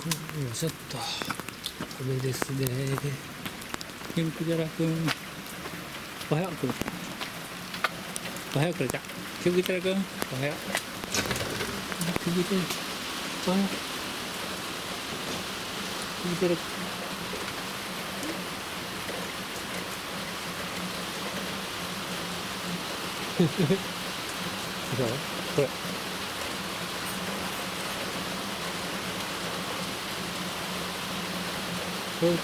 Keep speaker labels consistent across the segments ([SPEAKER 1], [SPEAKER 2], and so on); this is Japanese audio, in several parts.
[SPEAKER 1] よいしょっと、これですね。ピンクジャラ君、おはよう。おはよう、これじゃ。ピンクジャラ君、おはよう。ピンクジャラ、おはよう。ピンクジャラ君。そうこれ。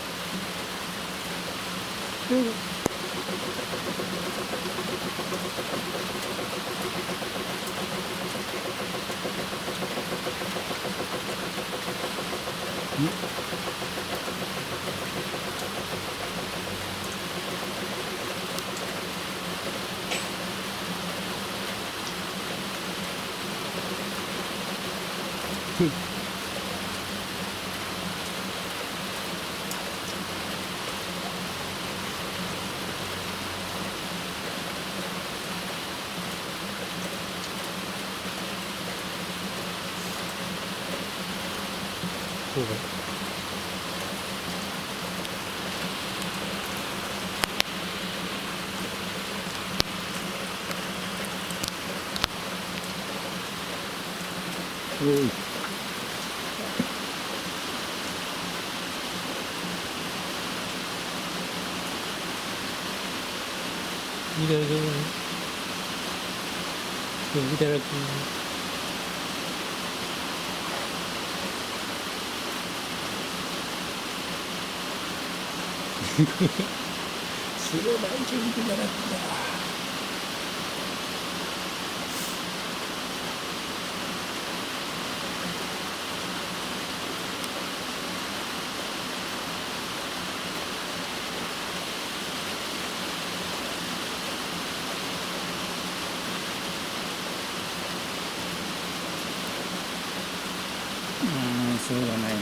[SPEAKER 1] そうだ。おい。いただきます。いただきます。白バイキングじゃなくて。しょうがないな。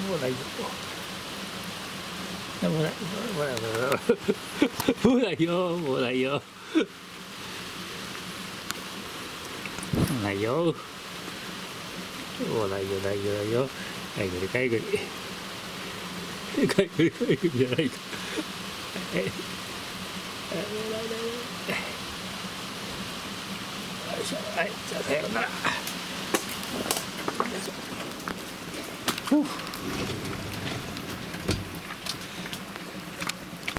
[SPEAKER 1] もうないよ。もうない。もうないよ。もうないよ。もうないよ。もうないよ。ないよ。ないよ。かいぐりかいぐり。かいぐりかいぐりじゃないか。もうないない。よいしょ。はい。じゃあさようなら。よいしょ。